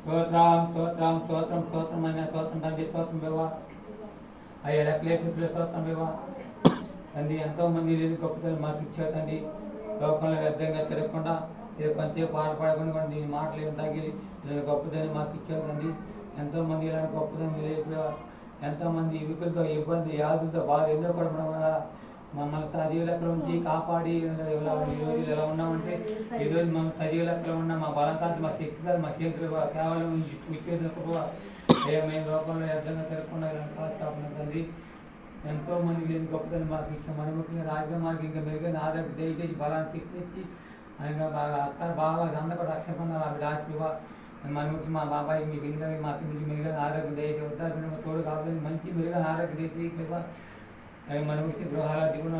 స్తోత్రం స్తోత్రమైన స్తోత్రం తండ్రి, స్తోత్రం బేవా. అయ్యా లెక్కలేసుకునే స్తోత్రం బేవా. తండ్రి ఎంతోమంది లేని గొప్పతలు మాకు ఇచ్చావు తండ్రి. లోకంలో వ్యర్థంగా తిరగకుండా కొంచెంసేపు పాడపడకుండా కూడా దీని మాటలు ఏమి తగిలి గొప్పదని మాకు ఇచ్చావు తండ్రి. ఎంతోమంది ఇలాంటి గొప్పదని లేదు. ఎంతోమంది ఇరుకులతో ఇబ్బంది వ్యాధులతో బాగా ఎదుర్కోవడం వల్ల మమ్మల్ని సజీవ లెక్కల ఉంచి కాపాడి ఈరోజు ఎలా ఉన్నామంటే ఈరోజు మనం సజీవ లెక్కలో ఉన్న మా బలం కాదు, మా శక్తి కాదు, మా చేతులు కేవలం ఇచ్చేందుకు మేము లోకంలో వ్యర్థంగా తిరగకుండా కాసు కాకుండా తండ్రి. ఎంతోమంది లేని గొప్పతనం మాకు ఇచ్చాం. మన ముఖ్యంగా రాజకీయ మాకు ఇంకా మెరుగైన ఆరోగ్య దయచేసి బలాన్ని శక్తి ఇచ్చి ఆయన బాగా అక్క బాగా అందరూ రక్షణ పొందాలి. ఆవిడ ఆశివా మన ముఖ్యం మా బాబాయ్ మీ పిల్లలకి మా పిల్లలకి మెరుగైన ఆరోగ్యం దయచేసి వద్దారు తోడు కావాలి. మంచి మెరుగైన ఆరోగ్యం దయచేసి మన ముఖ్య గృహాల దిగుణ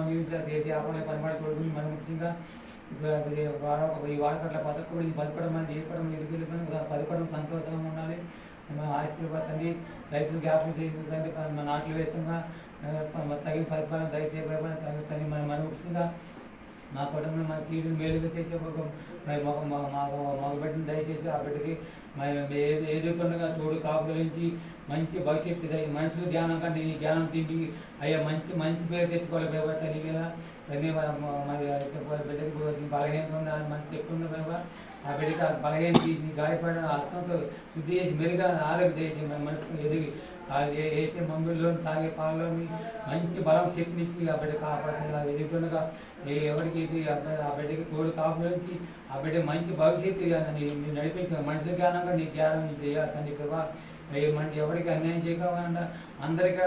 చేసి ఆపణ పనిపడి తోడుకుని మన ముఖ్యంగా ఈ వాడకట్ల బతకడం అనేది చేసుకోవడం బతకడం సంతోషంగా ఉండాలి. మనం ఆశీర్వాదండి. రైతులు జ్ఞాపకం చేసి మన నాట్లు వేస్తుండగా తగిన పరిపాలన దయచేసి తగ్గుతుంది. మన ముఖ్యంగా మా కుటుంబంలో మన కీడును మేలుగా చేసే మగ బిడ్డను దయచేసి ఆ బిడ్డకి ఎదుగుతుండగా తోడు కాపుదలించి మంచి భవిష్యత్తు మనుషులు జ్ఞానం కంటే ఈ జ్ఞానం తిండి అయ్యా మంచి పేరు తెచ్చుకోవాలి బాబా. తల్లి కదా తల్లి మరి బిడ్డకి బలహీనత ఉంది అని మనకి చెప్తుంది బాబా. ఆ బిడ్డకి ఆ బలహీనత నీ గాయపడిన అర్థంతో శుద్ధి చేసి మెరుగా ఆరోగ్యం చేసి మన మనుషులు ఎదిగి వేసే మందుల్లోని తాగే పాలలోని మంచి బలం శక్తినిచ్చి ఆ బిడ్డ కాపాడుతుంది. ఎదుగుతుండగా ఎవరికి ఆ బిడ్డకి తోడు కాపురించి ఆ బిడ్డ మంచి భవిష్యత్తు నడిపించే మనుషుల జ్ఞానంగా నీ జ్ఞానం నీ చేయాలి తండ్రి ప్రభా. ఎవరికి అన్యాయం చేయకుండా అందరికీ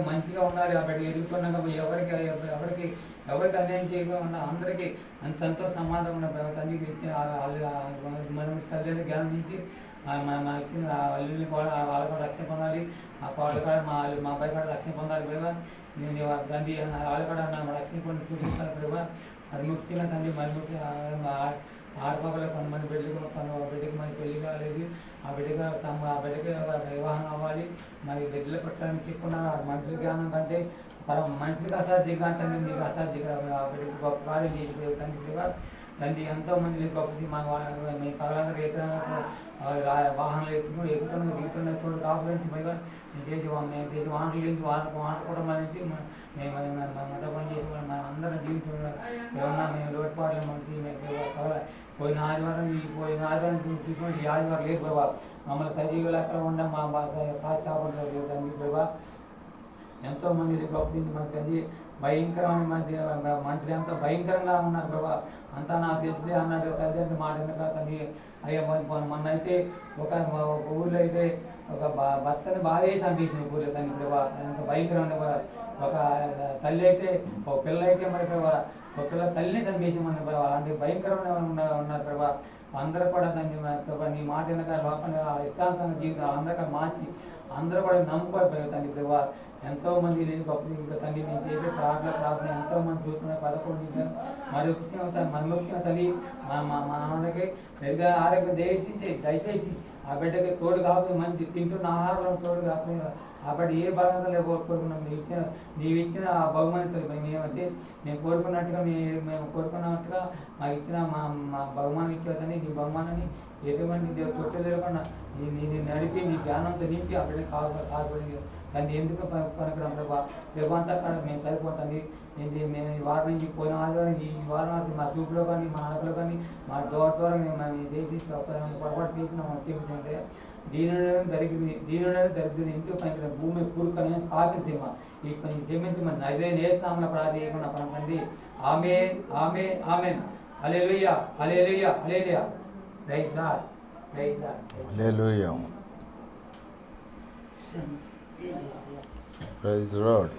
మంచిగా ఉండాలి. ఆ బిడ్డ ఎదుగుతుండగా ఎవరికి అన్యాయం చేయకుండా అందరికీ అంత సంతోష సమాధానం ఉన్న తండ్రికి ఇచ్చిన మనం తల్లిని జ్ఞానం నుంచి మన ఇచ్చిన అల్లుల్ని కూడా వాళ్ళ కూడా రక్షణ పొందాలి. ఆ కోడలు కూడా మా అబ్బాయి కూడా రక్షణ పొందాలి ప్రభావ. నేను తండ్రి వాళ్ళు కూడా రక్షణ పొంది చూపిస్తాను ప్రభావ. అది ముఖ్యంగా తండ్రి మరి ముఖ్యంగా ఆడపగల కొంతమంది బిడ్డకి మరి పెళ్లి కాలేదు. ఆ బిడ్డకి వివాహం అవ్వాలి. మరి బిడ్డలు కొట్టడానికి చెప్పకుండా మనుషుల జ్ఞానం కంటే మనిషికి అసాధ్యంగా తండ్రి నీకు అసాధ్యంగా ఆ బిడ్డకి గొప్ప కార్యం చేసి తండ్రి తండ్రి ఎంతోమంది గొప్పది మా మీ పగలందరూ వాహనాలు ఎక్కుతున్న దిగుతున్న తోడు కాపురించి పైగా మేము చేసి వాహనాలు నుంచి వాడుకోవడం నుంచి మేము పని చేసి అందరం జీవించడం ఏమన్నా మేము లోటుపాట్లు మంచి పోయిన ఆదివారం తీసుకుంటే ఈ ఆదివారం లేదు ప్రభావ. మమ్మల్ని సజీవులు ఎక్కడ ఉండ మా కాసు కాపాడుతుంది తండ్రి ప్రభావ. ఎంతోమంది గొప్పది మన తండ్రి భయంకరమైన మనుషులు ఎంతో భయంకరంగా ఉన్నారు ప్రభా. అంతా నాకు తెలిసిందే అన్నాడు తల్లిదండ్రులు మాట వెనక తండ్రి. అయ్యా మొన్న అయితే ఒక ఊళ్ళో అయితే ఒక భర్తని భార్య చంపేసిన ఊళ్ళో తండ్రి ప్రభా. ఎంత భయంకరమైన ఒక తల్లి అయితే ఒక పిల్ల అయితే మరి ప్రభా ఒక పిల్ల తల్లిని చంపేసి మన ప్రభా. అలాంటి భయంకరమైన ఉన్నారు ప్రభా. అందరూ కూడా దాన్ని ప్రభా నీ మాట వెనక లోపల ఇష్టానుసార జీవితం అందరికీ మార్చి అందరూ కూడా నమ్ముకోవాలి తండ్రి ప్రభా. ఎంతోమంది లేని గొప్ప తండ్రి మేము చేసే ప్రార్థన ఎంతోమంది చూస్తున్నారు 11 మరి ముఖ్యంగా తల్లి మా నాన్నకి మెరుగా ఆరోగ్యం దయచేసి ఆ బిడ్డకి తోడు కాకపోతే మంచి తింటున్న ఆహారంలో తోడు కాకపోతే ఆ బిడ్డ ఏ బలంగా కోరుకున్నాం. నీవు ఇచ్చిన ఆ బహుమానితో మేమైతే మేము కోరుకున్నట్టుగా మేము కోరుకున్నట్టుగా మాకు ఇచ్చిన మా బహుమానం ఇచ్చేదని నీ బహుమానాన్ని ఎటువంటి తొట్టు లేకుండా నేను నడిపి నీ జ్ఞానంతో నింపి ఆ బిడ్డ కాపాడింది దాన్ని ఎందుకు పనికిరాం ప్రభా అంతా కాడ మేము సరిపోతుంది. మేము ఈ వారం నుంచి పోయిన ఆదివారం ఈ వారం మా చూపులో కానీ మా ఆటలో కానీ మా ద్వారా మేము చేసి పొరపాటు చేసిన మనం చూపించుకుంటే దీనుడైన దరిద్రుని ఎంతో పనికిన భూమి కూరుకొని స్థాపించేమ ఈ పని క్షమించమని నజరేయుని యేసు నామమున ప్రార్థించుకున్న తండ్రి. Amen amen amen. Hallelujah hallelujah hallelujah. Praise Lord praise Lord. Hallelujah. Praise lord.